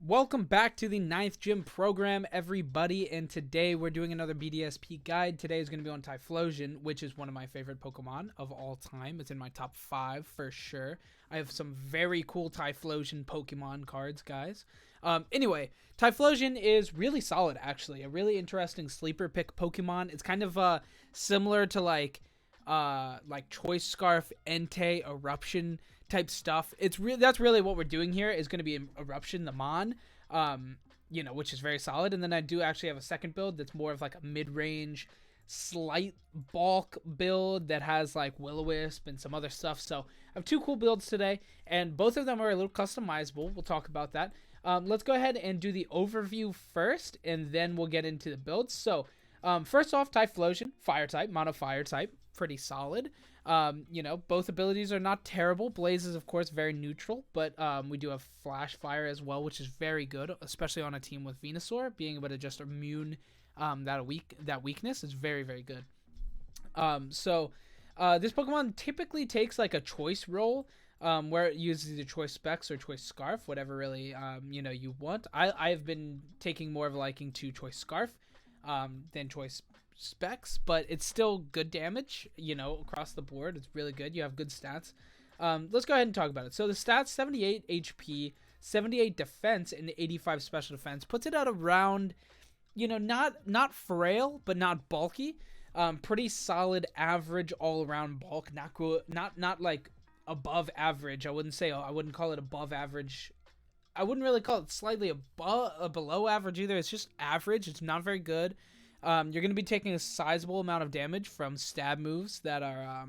Welcome back to the 9th Gym program, everybody, and today we're doing another BDSP guide. Today is going to be on Typhlosion, which is one of my favorite Pokemon of all time. It's in my top 5 for sure. I have some very cool Typhlosion Pokemon cards, guys. Anyway, Typhlosion is really solid, actually. A really interesting sleeper pick Pokemon. It's kind of similar to like Choice Scarf, Entei, Eruption type stuff. That's really what we're doing here is going to be Eruption, the Mon, which is very solid. And then I do actually have a second build that's more of like a mid-range, slight bulk build that has like Will-O-Wisp and some other stuff. So I have two cool builds today, and both of them are a little customizable. We'll talk about that. Let's go ahead and do the overview first, and then we'll get into the builds. So first off, Typhlosion, fire type, mono fire type, pretty solid. Both abilities are not terrible. Blaze is, of course, very neutral, but we do have Flash Fire as well, which is very good, especially on a team with Venusaur. Being able to just immune that weakness is very, very good. This Pokemon typically takes like a choice roll, where it uses either choice specs or choice scarf, whatever really you want. I've been taking more of a liking to choice scarf than choice specs, but it's still good damage, across the board. It's really good. You have good stats. Let's go ahead and talk about it. So the stats: 78 HP, 78 defense, and 85 special defense puts it at around, not frail, but not bulky. Pretty solid average all around bulk. Not like above average. I wouldn't call it above average. I wouldn't really call it slightly below average either. It's just average. It's not very good. You're going to be taking a sizable amount of damage from stab moves that are,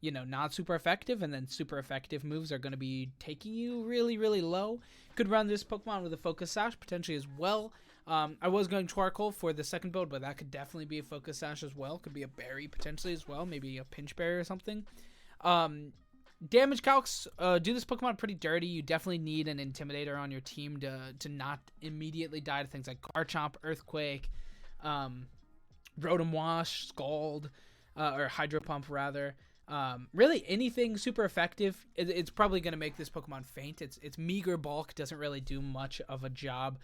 not super effective, and then super effective moves are going to be taking you really, really low. Could run this Pokemon with a Focus Sash potentially as well. I was going Charcoal for the second build, but that could definitely be a Focus Sash as well. Could be a Berry potentially as well, maybe a Pinch Berry or something. Damage calcs do this Pokemon pretty dirty. You definitely need an Intimidator on your team to not immediately die to things like Garchomp, Earthquake, Rotom Wash, Scald, or Hydro Pump rather. Really anything super effective. It's probably going to make this Pokemon faint. Its meager bulk doesn't really do much of a job,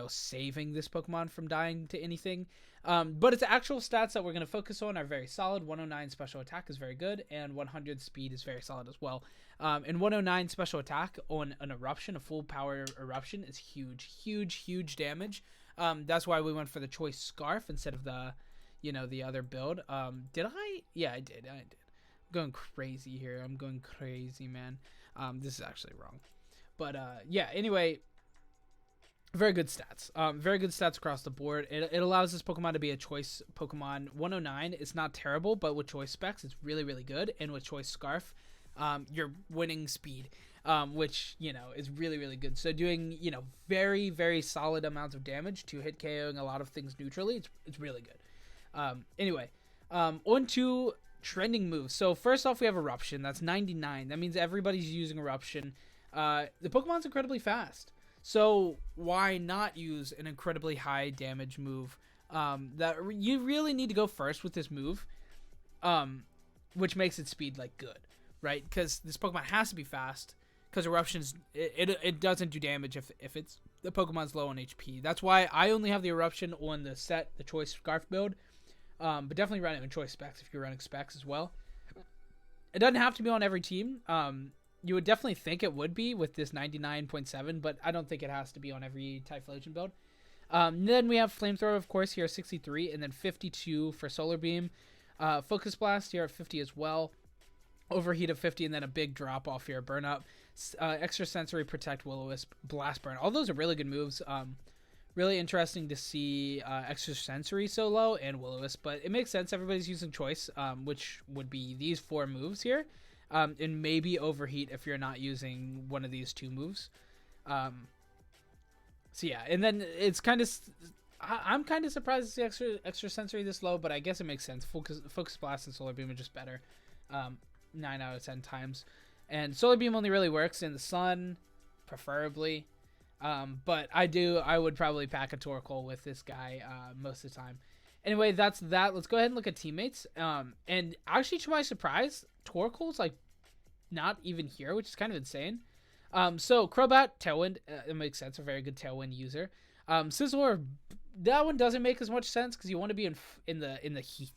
saving this Pokemon from dying to anything. But its actual stats that we're going to focus on are very solid. 109 special attack is very good, and 100 speed is very solid as well. And 109 special attack on an Eruption, a full power Eruption, is huge, huge, huge damage. That's why we went for the choice scarf instead of the other build. Did I? Yeah, I did. I'm going crazy here. I'm going crazy, man. This is actually wrong. But anyway, very good stats. Very good stats across the board. It allows this Pokemon to be a choice Pokemon. 109 is not terrible, but with choice specs, it's really, really good. And with choice scarf, you're winning speed. Which, is really, really good. So doing, very, very solid amounts of damage to hit KOing a lot of things neutrally, it's really good. Anyway, on to trending moves. So first off, we have Eruption. That's 99. That means everybody's using Eruption. The Pokemon's incredibly fast. So why not use an incredibly high damage move? That you really need to go first with this move, which makes its speed, good, right? Because this Pokemon has to be fast. Because Eruptions, it doesn't do damage if it's the Pokemon's low on HP. That's why I only have the Eruption on the Choice Scarf build. But definitely run it in Choice Specs if you're running Specs as well. It doesn't have to be on every team. You would definitely think it would be with this 99.7, but I don't think it has to be on every Typhlosion build. Then we have Flamethrower, of course, here at 63, and then 52 for Solar Beam. Focus Blast here at 50 as well. Overheat of 50, and then a big drop off here, Burn Up. Extrasensory, Protect, Will-O-Wisp, Blast Burn. All those are really good moves. Really interesting to see Extrasensory so low and Will-O-Wisp, but it makes sense. Everybody's using Choice, which would be these 4 moves here, and maybe Overheat if you're not using one of these 2 moves. And then it's kind of... I'm kind of surprised to see Extrasensory this low, but I guess it makes sense. Focus Blast and Solar Beam are just better. 9 out of 10 times. And Solar Beam only really works in the sun, preferably. But I would probably pack a Torkoal with this guy most of the time. Anyway, that's that. Let's go ahead and look at teammates. And actually, to my surprise, Torkoal's not even here, which is kind of insane. So Crobat, Tailwind, it makes sense. A very good Tailwind user. Scizor, that one doesn't make as much sense because you want to be in the heat,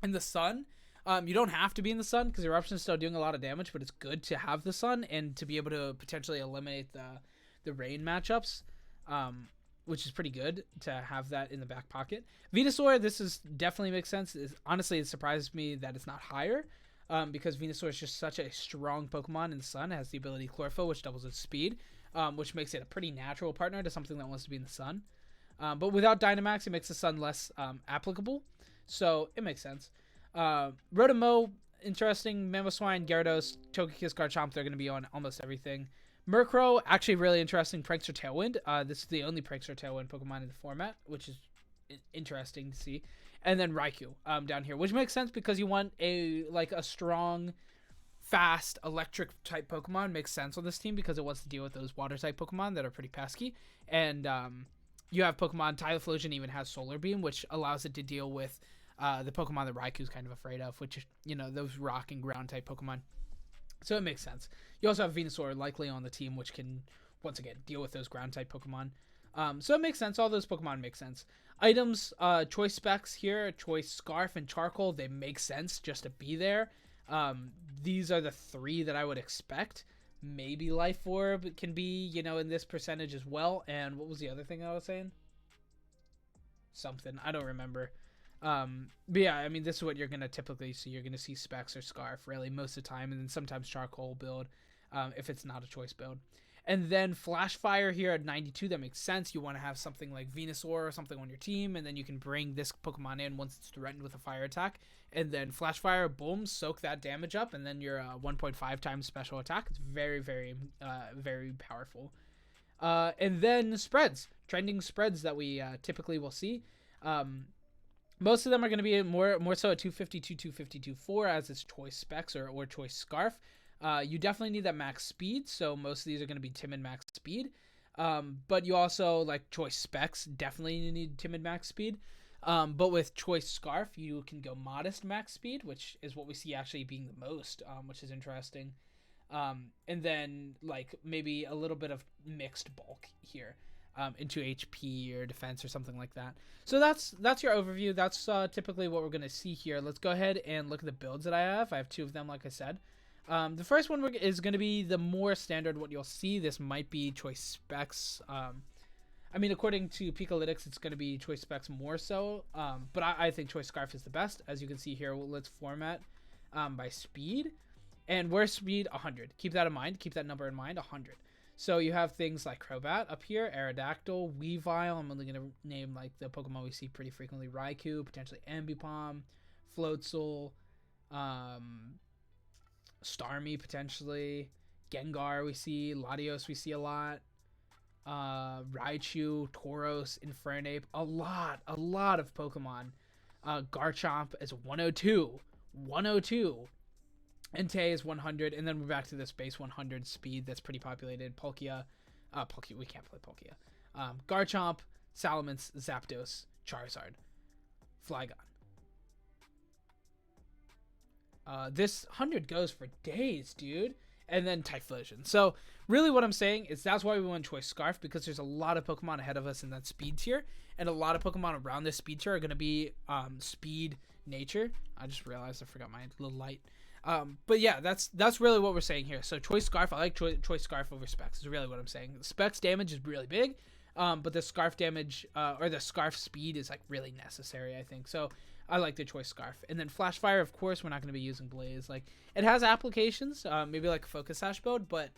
in the sun. You don't have to be in the sun because Eruption is still doing a lot of damage, but it's good to have the sun and to be able to potentially eliminate the rain matchups, which is pretty good to have that in the back pocket. Venusaur, this is definitely makes sense. Honestly, it surprises me that it's not higher, because Venusaur is just such a strong Pokemon in the sun. It has the ability Chlorophyll, which doubles its speed, which makes it a pretty natural partner to something that wants to be in the sun. But without Dynamax, it makes the sun less applicable, so it makes sense. Rotom-Mow, interesting. Mamoswine, Gyarados, Togekiss, Garchomp, they're going to be on almost everything. Murkrow, actually really interesting. Prankster Tailwind. This is the only Prankster Tailwind Pokemon in the format, which is interesting to see. And then Raikou down here, which makes sense because you want a strong, fast, electric type Pokemon. Makes sense on this team because it wants to deal with those water type Pokemon that are pretty pesky. And you have Pokemon, Typhlosion even has Solar Beam, which allows it to deal with the Pokemon that Raikou's kind of afraid of, which is, those rock and ground type Pokemon. So it makes sense. You also have Venusaur likely on the team, which can, once again, deal with those ground type Pokemon. So it makes sense. All those Pokemon make sense. Items, choice specs here, choice Scarf and Charcoal, they make sense just to be there. These are the three that I would expect. Maybe Life Orb can be, in this percentage as well. And what was the other thing I was saying? Something. I don't remember. But yeah, I mean, this is what you're going to typically see. You're going to see Specs or Scarf, really, most of the time. And then sometimes Charcoal build, if it's not a choice build. And then Flash Fire here at 92, that makes sense. You want to have something like Venusaur or something on your team, and then you can bring this Pokemon in once it's threatened with a fire attack. And then Flash Fire, boom, soak that damage up, and then you're 1.5 times special attack. It's very, very, very powerful. And then spreads, trending spreads that we typically will see. Most of them are going to be more so at 252, 250, 254 as its choice specs or choice Scarf. You definitely need that max speed, so most of these are going to be timid max speed. But you also, like choice specs, definitely need timid max speed. But with choice Scarf, you can go modest max speed, which is what we see actually being the most, which is interesting. And then like maybe a little bit of mixed bulk here. Into HP or defense or something like that. So that's your overview. That's typically what we're going to see here. Let's go ahead and look at the builds that I have. I have two of them, like I said. The first one is going to be the more standard what you'll see. This might be choice specs. I mean, according to Picolytics, it's going to be choice specs more so. But I think choice Scarf is the best. As you can see here, let's format by speed. And where's speed? 100. Keep that in mind. Keep that number in mind, 100. So you have things like Crobat up here, Aerodactyl, Weavile. I'm only going to name like the Pokemon we see pretty frequently. Raikou, potentially Ambipom, Floatzel, Starmie potentially, Gengar we see, Latios we see a lot, Raichu, Tauros, Infernape, a lot of Pokemon. Garchomp is 102. Entei is 100, and then we're back to this base 100 speed that's pretty populated. Bulkier, we can't play Bulkier. Garchomp, Salamence, Zapdos, Charizard, Flygon. This 100 goes for days, dude. And then Typhlosion. So really what I'm saying is that's why we went choice Scarf, because there's a lot of Pokemon ahead of us in that speed tier, and a lot of Pokemon around this speed tier are going to be speed nature. I just realized I forgot my little light. But yeah, that's really what we're saying here. So choice Scarf, I like choice Scarf over Specs is really what I'm saying. Specs damage is really big, but the Scarf damage or the Scarf speed is like really necessary, I think. So I like the choice Scarf. And then Flash Fire, of course, we're not going to be using Blaze. Like, it has applications, maybe like a Focus Sash build, but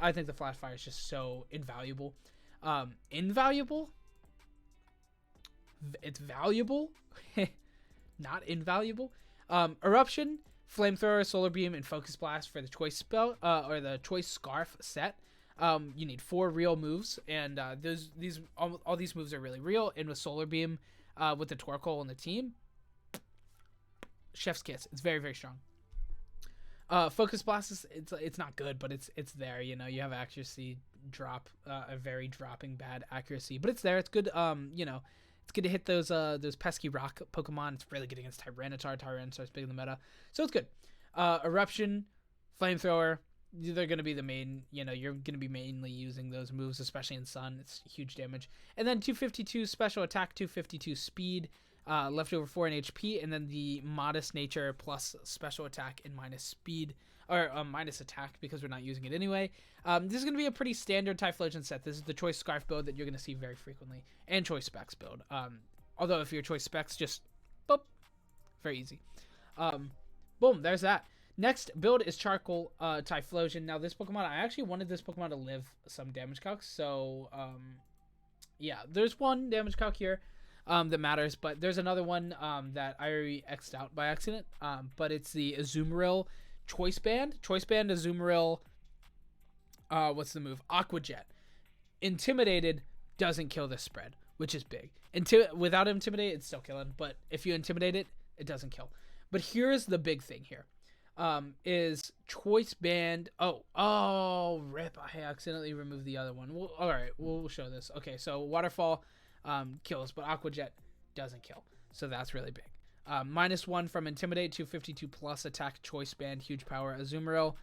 I think the Flash Fire is just so invaluable. Invaluable? It's valuable? Not invaluable. Eruption, Flamethrower, Solar Beam, and Focus Blast for the choice spell, or the choice Scarf set. You need 4 real moves, and all these moves are really real. And with Solar Beam, with the Torkoal on the team, chef's kiss. It's very, very strong. Focus Blast is it's not good, but it's there. You know, you have accuracy drop, a very dropping bad accuracy, but it's there. It's good. You know, it's good to hit those pesky rock Pokemon. It's really good against Tyranitar. Tyranitar's big in the meta, so it's good. Eruption, Flamethrower, they're going to be the main, you know, you're going to be mainly using those moves, especially in Sun. It's huge damage. And then 252 special attack, 252 speed, left over 4 in HP, and then the Modest Nature plus special attack and minus speed, or minus attack because we're not using it anyway. This is going to be a pretty standard Typhlosion set. This is the Choice Scarf build that you're going to see very frequently, and Choice Specs build. Although if your Choice Specs, just boop, very easy. Boom, there's that. Next build is Charcoal Typhlosion. Now this Pokemon, I actually wanted this Pokemon to live some damage calc. So yeah, there's one damage calc here that matters, but there's another one that I already X'd out by accident. But it's the Azumarill Choice Band. Choice Band Azumarill. What's the move? Aqua Jet. Intimidated doesn't kill this spread, which is big. Without Intimidate, it's still killing. But if you Intimidate it, it doesn't kill. But here's the big thing here. Is Choice Band. Oh, rip. I accidentally removed the other one. Well, all right, we'll show this. Okay, so Waterfall kills, but Aqua Jet doesn't kill. So that's really big. -1 from Intimidate, 252 plus attack, Choice Band, huge power. Azumarill,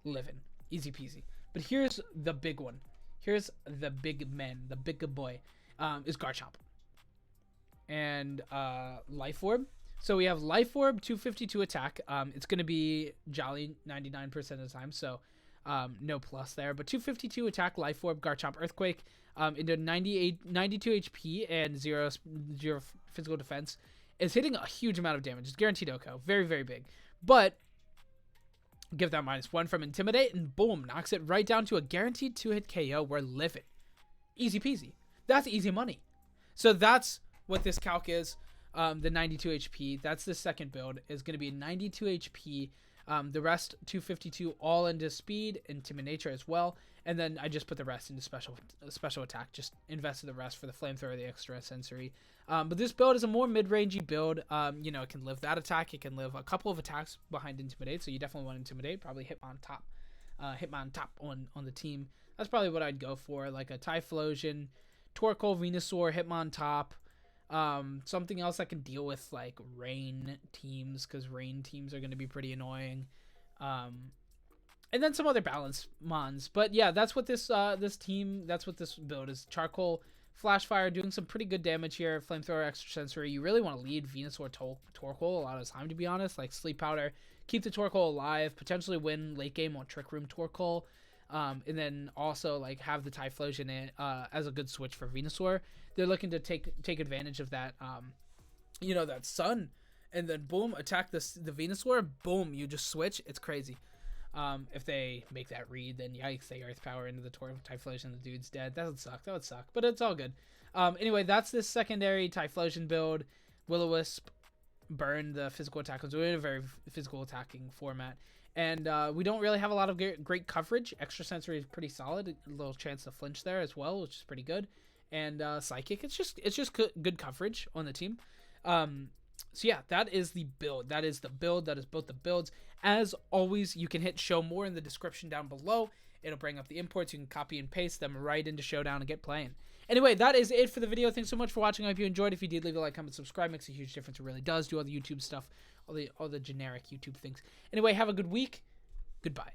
living. Easy peasy. But here's the big one. Here's the big man, the big boy, is Garchomp. And Life Orb. So we have Life Orb, 252 attack. It's going to be Jolly 99% of the time, so no plus there. But 252 attack, Life Orb, Garchomp, Earthquake, into 92 HP and 0 physical defense. It's hitting a huge amount of damage. It's guaranteed OHKO. Very, very big. But give that -1 from Intimidate, and boom, knocks it right down to a guaranteed 2-hit KO. We're living. Easy peasy. That's easy money. So that's what this calc is. The 92 HP, that's the second build, is going to be 92 HP. The rest 252 all into speed and Timid Nature as well, and then I just put the rest into special attack. Just invested the rest for the Flamethrower, the Extrasensory. But this build is a more mid-rangey build. You know, it can live that attack. It can live a couple of attacks behind Intimidate, so you definitely want to Intimidate. Probably Hitmon top on the team. That's probably what I'd go for, like a Typhlosion, Torkoal, Venusaur, Hitmon top. Something else that can deal with like rain teams, because rain teams are going to be pretty annoying. And then some other balance mons. But yeah, that's what this that's what this build is. Charcoal, Flash Fire, doing some pretty good damage here. Flamethrower, Extrasensory. You really want to lead Venusaur, Torkoal a lot of the time, to be honest. Like Sleep Powder, keep the Torkoal alive, potentially win late game on Trick Room Torkoal. And then also like have the Typhlosion as a good switch for Venusaur. They're looking to take advantage of that, you know, that Sun, and then boom, attack the Venusaur. Boom, you just switch. It's crazy. If they make that read, then yikes, they Earth Power into the Typhlosion. The dude's dead. That would suck. That would suck. But it's all good. Anyway, that's this secondary Typhlosion build. Will-O-Wisp, burn the physical attack. We're in a very physical attacking format. And we don't really have a lot of great coverage. Extrasensory is pretty solid. A little chance to flinch there as well, which is pretty good. And Psychic, it's just good coverage on the team. So yeah, that is the build. That is the build. That is both the builds. As always, you can hit show more in the description down below. It'll bring up the imports. You can copy and paste them right into Showdown and get playing. Anyway, that is it for the video. Thanks so much for watching. I hope you enjoyed. If you did, leave a like, comment, subscribe. Makes a huge difference. It really does. Do all the YouTube stuff, all the generic YouTube things. Anyway, have a good week. Goodbye.